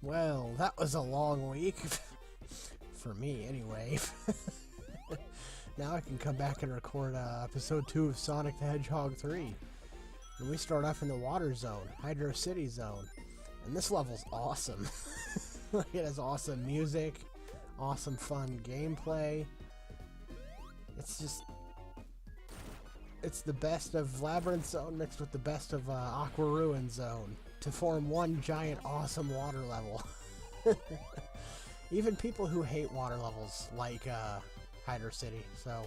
Well, that was a long week. For me, anyway. Now I can come back and record episode 2 of Sonic the Hedgehog 3. And we start off in the water zone, Hydrocity zone. And this level's awesome. It has awesome music, awesome fun gameplay. It's the best of Labyrinth Zone mixed with the best of Aqua Ruin Zone to form one giant awesome water level. Even people who hate water levels like Hydrocity, so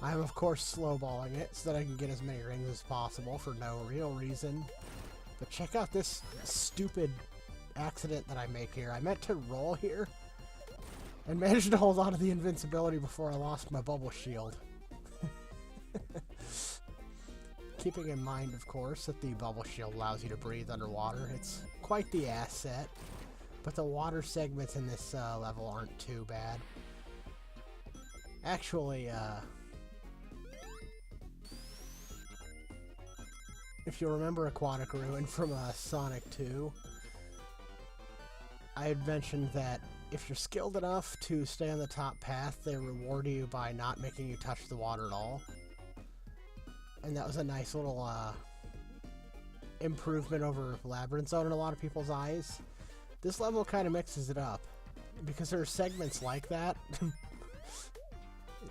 I'm of course slowballing it so that I can get as many rings as possible for no real reason. But check out this stupid accident that I make here. I meant to roll here and managed to hold on to the invincibility before I lost my bubble shield. Keeping in mind, of course, that the bubble shield allows you to breathe underwater. It's quite the asset, but the water segments in this level aren't too bad. Actually, if you remember Aquatic Ruin from Sonic 2, I had mentioned that if you're skilled enough to stay on the top path, they reward you by not making you touch the water at all. And that was a nice little improvement over Labyrinth Zone in a lot of people's eyes. This level kind of mixes it up, because there are segments like that. It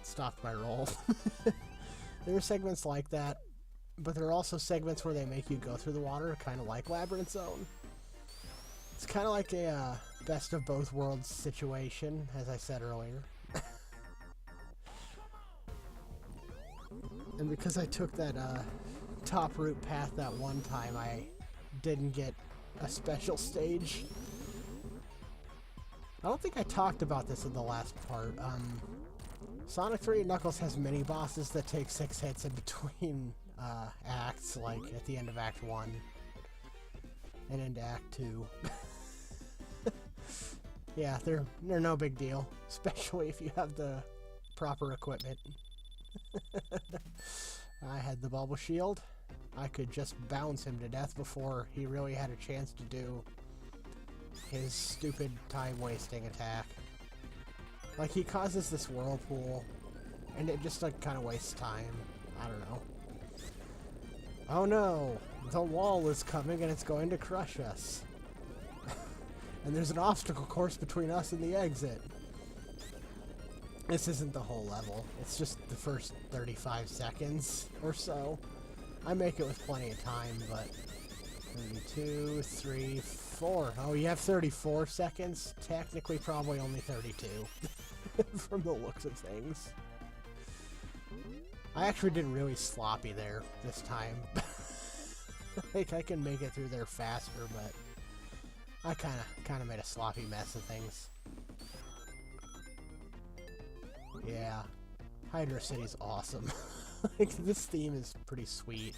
stopped my roll. There are segments like that, but there are also segments where they make you go through the water, kind of like Labyrinth Zone. It's kind of like a best of both worlds situation, as I said earlier. And because I took that top route path that one time, I didn't get a special stage. I don't think I talked about this in the last part. Sonic 3 Knuckles has mini bosses that take 6 hits in between acts, like at the end of Act 1 and into Act 2. Yeah, they're no big deal, especially if you have the proper equipment. I had the bubble shield. I could just bounce him to death before he really had a chance to do his stupid time-wasting attack. Like, he causes this whirlpool, and it just, like, kind of wastes time. I don't know. Oh no! The wall is coming and it's going to crush us. And there's an obstacle course between us and the exit. This isn't the whole level. It's just the first 35 seconds or so. I make it with plenty of time, but 32, 3, 4. Oh, you have 34 seconds? Technically, probably only 32 from the looks of things. I actually did really sloppy there this time. Like, I can make it through there faster, but I kind of made a sloppy mess of things. Yeah, Hydrocity's awesome. Like, this theme is pretty sweet,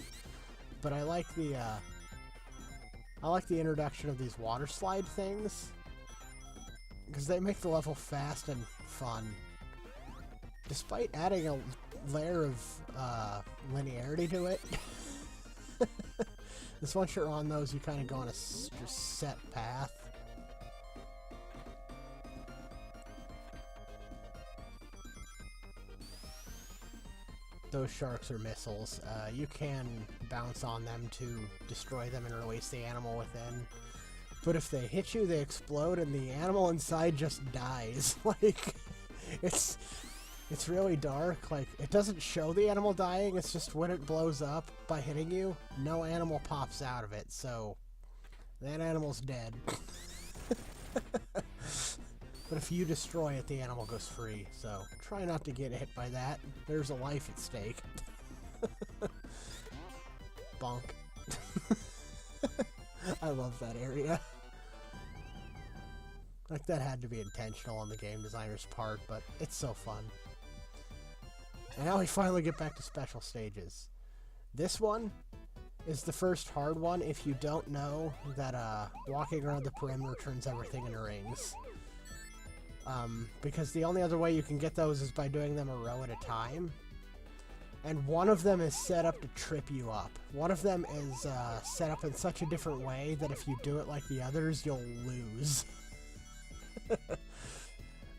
but I like the introduction of these water slide things, because they make the level fast and fun. Despite adding a layer of linearity to it, this once you're on those, you kind of go on a just set path. Those sharks are missiles. You can bounce on them to destroy them and release the animal within. But if they hit you, they explode and the animal inside just dies. Like, it's really dark. Like, it doesn't show the animal dying, it's just when it blows up by hitting you, no animal pops out of it, so that animal's dead. But if you destroy it, the animal goes free, so try not to get hit by that. There's a life at stake. Bonk. I love that area. Like, that had to be intentional on the game designer's part, but it's so fun. And now we finally get back to special stages. This one is the first hard one if you don't know that walking around the perimeter turns everything into rings. Because the only other way you can get those is by doing them a row at a time. And one of them is set up to trip you up. One of them is set up in such a different way that if you do it like the others, you'll lose.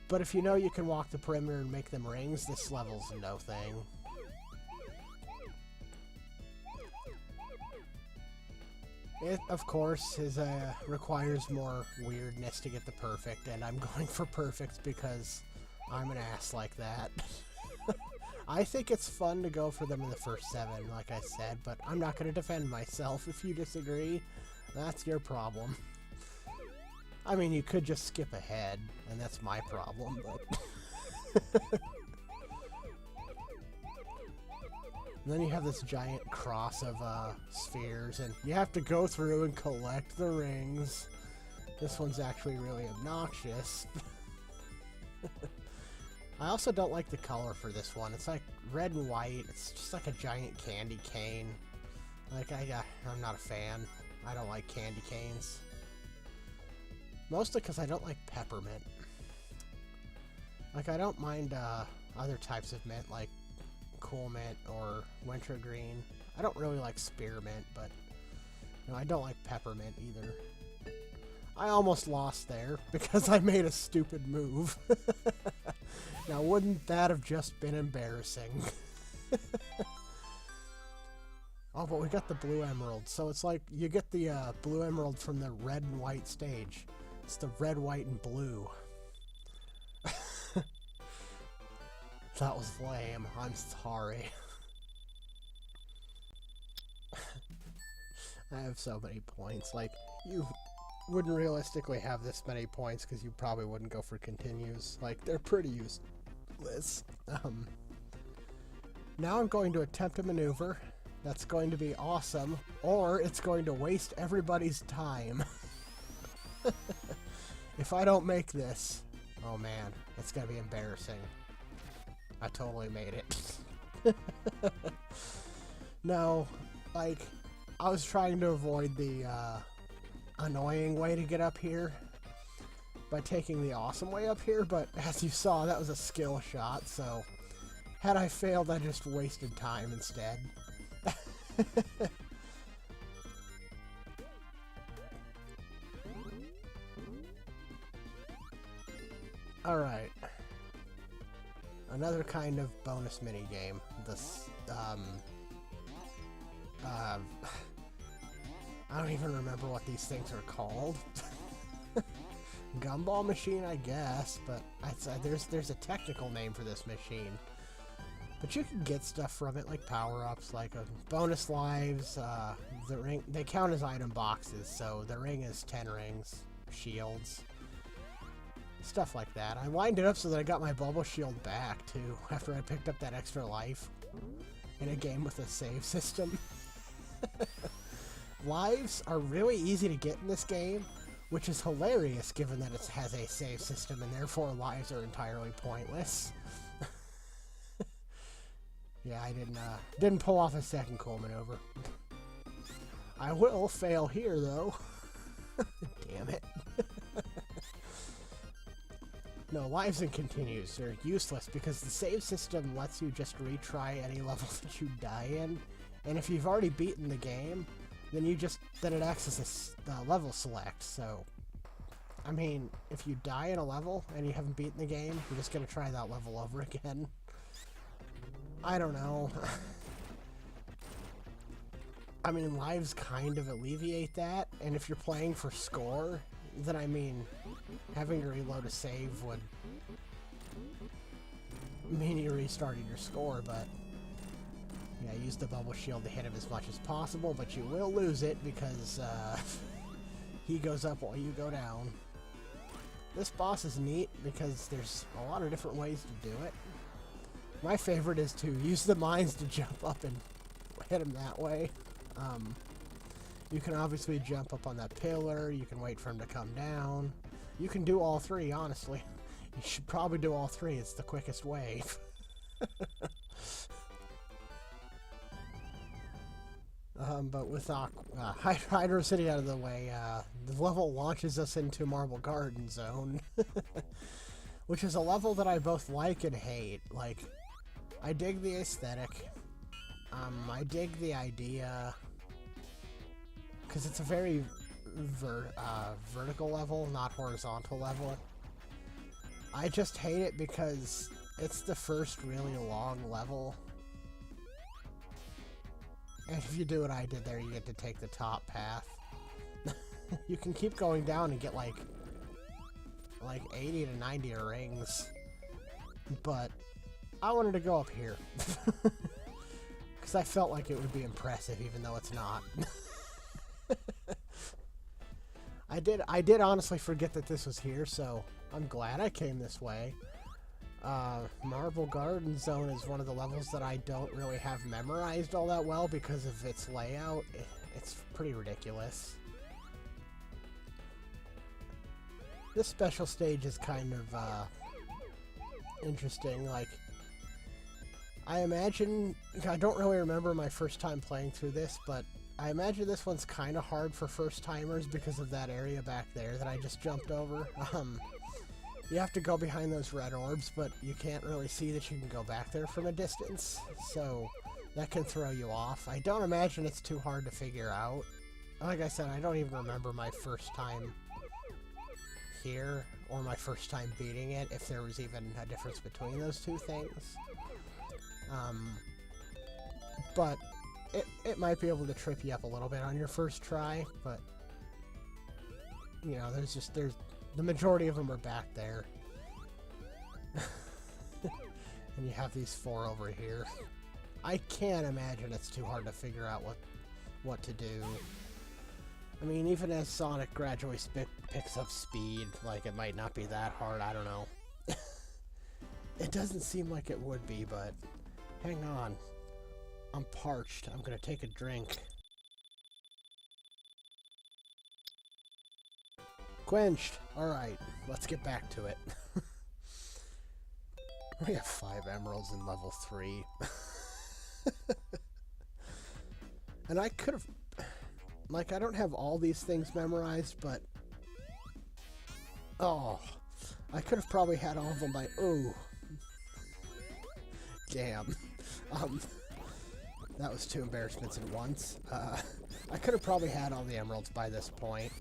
But if you know you can walk the perimeter and make them rings, this level's no thing. It, of course, requires more weirdness to get the perfect, and I'm going for perfect because I'm an ass like that. I think it's fun to go for them in the first 7, like I said, but I'm not going to defend myself. If you disagree, that's your problem. I mean, you could just skip ahead, and that's my problem, but... And then you have this giant cross of spheres, and you have to go through and collect the rings. This one's actually really obnoxious. I also don't like the color for this one. It's like red and white. It's just like a giant candy cane. Like, I'm not a fan. I don't like candy canes. Mostly because I don't like peppermint. Like, I don't mind other types of mint, like cool mint or wintergreen. I don't really like spearmint, but you know, I don't like peppermint either. I almost lost there because I made a stupid move. Now, wouldn't that have just been embarrassing? Oh, but we got the blue emerald, so it's like you get the blue emerald from the red and white stage. It's the red, white, and blue. That was lame. I'm sorry. I have so many points. Like, you wouldn't realistically have this many points because you probably wouldn't go for continues. Like, they're pretty useless. Now I'm going to attempt a maneuver that's going to be awesome, or it's going to waste everybody's time. If I don't make this, oh man, it's going to be embarrassing. I totally made it. No, like, I was trying to avoid the annoying way to get up here by taking the awesome way up here, but as you saw, that was a skill shot, so had I failed, I just wasted time instead. Alright. Another kind of bonus minigame. This, I don't even remember what these things are called. Gumball machine, I guess, but there's a technical name for this machine. But you can get stuff from it, like power-ups, like bonus lives, the ring. They count as item boxes, so the ring is 10 rings, shields, stuff like that. I lined it up so that I got my bubble shield back, too, after I picked up that extra life in a game with a save system. Lives are really easy to get in this game, which is hilarious given that it has a save system and therefore lives are entirely pointless. Yeah, I didn't pull off a second cool maneuver. I will fail here, though. Damn it. No, lives and continues are useless because the save system lets you just retry any level that you die in, and if you've already beaten the game, then it acts as a level select. So, I mean, if you die in a level and you haven't beaten the game, you're just gonna try that level over again. I don't know. I mean, lives kind of alleviate that, and if you're playing for score, then I mean, having to reload a save would mean you restarted your score, but yeah, use the bubble shield to hit him as much as possible, but you will lose it because he goes up while you go down. This boss is neat because there's a lot of different ways to do it. My favorite is to use the mines to jump up and hit him that way. You can obviously jump up on that pillar, you can wait for him to come down. You can do all three, honestly. You should probably do all three, it's the quickest way. But with Hydrocity out of the way, the level launches us into Marble Garden Zone. Which is a level that I both like and hate. Like, I dig the aesthetic. I dig the idea, because it's a very vertical level, not horizontal level. I just hate it because it's the first really long level. And if you do what I did there, you get to take the top path. You can keep going down and get like 80 to 90 rings. But I wanted to go up here. Because I felt like it would be impressive, even though it's not. I did honestly forget that this was here, so I'm glad I came this way. Marble Garden Zone is one of the levels that I don't really have memorized all that well because of its layout. It's pretty ridiculous. This special stage is kind of interesting. Like, I imagine, I don't really remember my first time playing through this, but I imagine this one's kind of hard for first-timers because of that area back there that I just jumped over. You have to go behind those red orbs, but you can't really see that you can go back there from a distance, so that can throw you off. I don't imagine it's too hard to figure out. Like I said, I don't even remember my first time here, or my first time beating it, if there was even a difference between those two things. But it might be able to trip you up a little bit on your first try, but you know, there's the majority of them are back there. And you have these 4 over here. I can't imagine it's too hard to figure out what to do. I mean, even as Sonic gradually picks up speed, like, it might not be that hard, I don't know. It doesn't seem like it would be, but hang on. I'm parched. I'm gonna take a drink. Quenched! Alright, let's get back to it. We have 5 emeralds in level 3. And I could have... Like, I don't have all these things memorized, but... Oh, I could have probably had all of them by... Ooh. Damn. That was 2 embarrassments at once. I could have probably had all the emeralds by this point.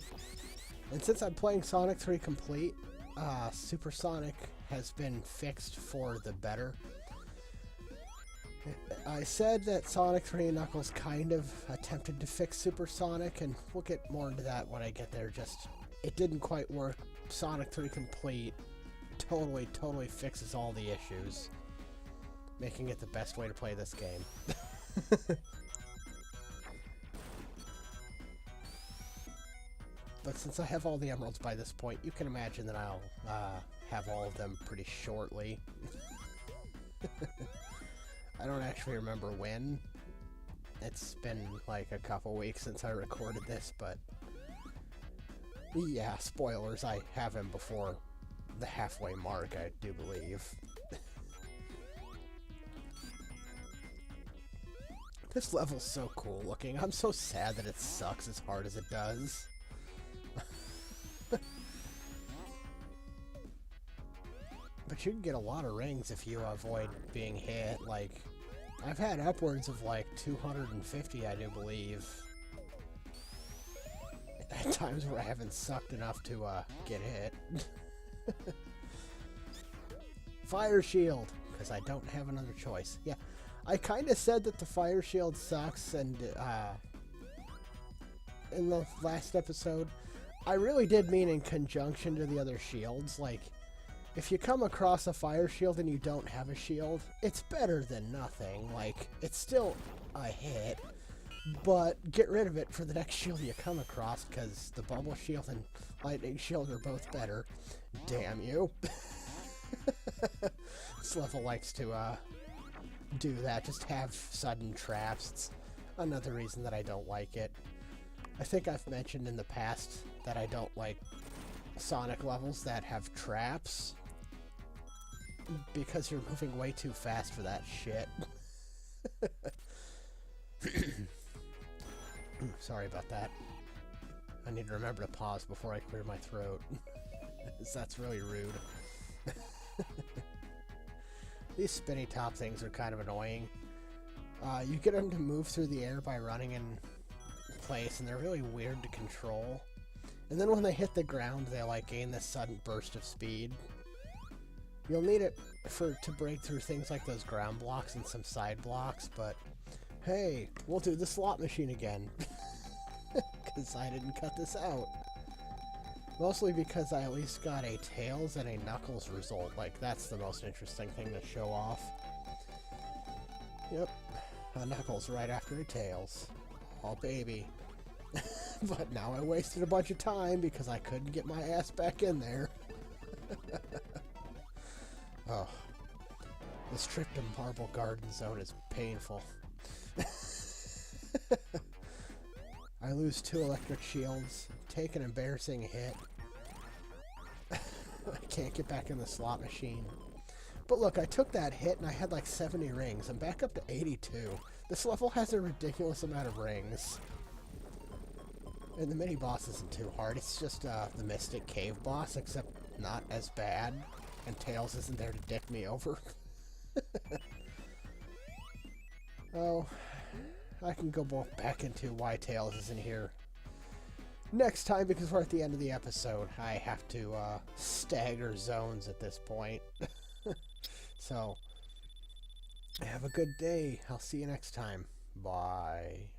And since I'm playing Sonic 3 Complete, Super Sonic has been fixed for the better. I said that Sonic 3 and Knuckles kind of attempted to fix Super Sonic, and we'll get more into that when I get there. Just, it didn't quite work. Sonic 3 Complete totally fixes all the issues, making it the best way to play this game. But since I have all the emeralds by this point, you can imagine that I'll have all of them pretty shortly. I don't actually remember when. It's been like a couple weeks since I recorded this, but yeah, spoilers, I have him before the halfway mark, I do believe. This level's so cool looking. I'm so sad that it sucks as hard as it does. But you can get a lot of rings if you avoid being hit. Like, I've had upwards of like 250, I do believe. At times where I haven't sucked enough to get hit. Fire shield, because I don't have another choice. Yeah, I kind of said that the fire shield sucks, and in the last episode, I really did mean in conjunction to the other shields. Like, if you come across a fire shield and you don't have a shield, it's better than nothing. Like, it's still a hit, but get rid of it for the next shield you come across, because the bubble shield and lightning shield are both better. Damn you. This level likes to do that, just have sudden traps. It's another reason that I don't like it. I think I've mentioned in the past that I don't like Sonic levels that have traps, because you're moving way too fast for that shit. Sorry about that. I need to remember to pause before I clear my throat. That's really rude. These spinny top things are kind of annoying. You get them to move through the air by running in place, and they're really weird to control. And then when they hit the ground, they like gain this sudden burst of speed. You'll need it to break through things like those ground blocks and some side blocks, but hey, we'll do the slot machine again. Because I didn't cut this out. Mostly because I at least got a Tails and a Knuckles result. Like, that's the most interesting thing to show off. Yep, a Knuckles right after a Tails. Oh, baby. But now I wasted a bunch of time because I couldn't get my ass back in there. Oh, this trip to Marble Garden Zone is painful. I lose 2 electric shields, take an embarrassing hit. I can't get back in the slot machine. But look, I took that hit and I had like 70 rings. I'm back up to 82. This level has a ridiculous amount of rings. And the mini-boss isn't too hard. It's just the Mystic Cave boss, except not as bad. And Tails isn't there to dick me over. Oh, I can go back into why Tails isn't here next time, because we're at the end of the episode. I have to stagger zones at this point. So, have a good day. I'll see you next time. Bye.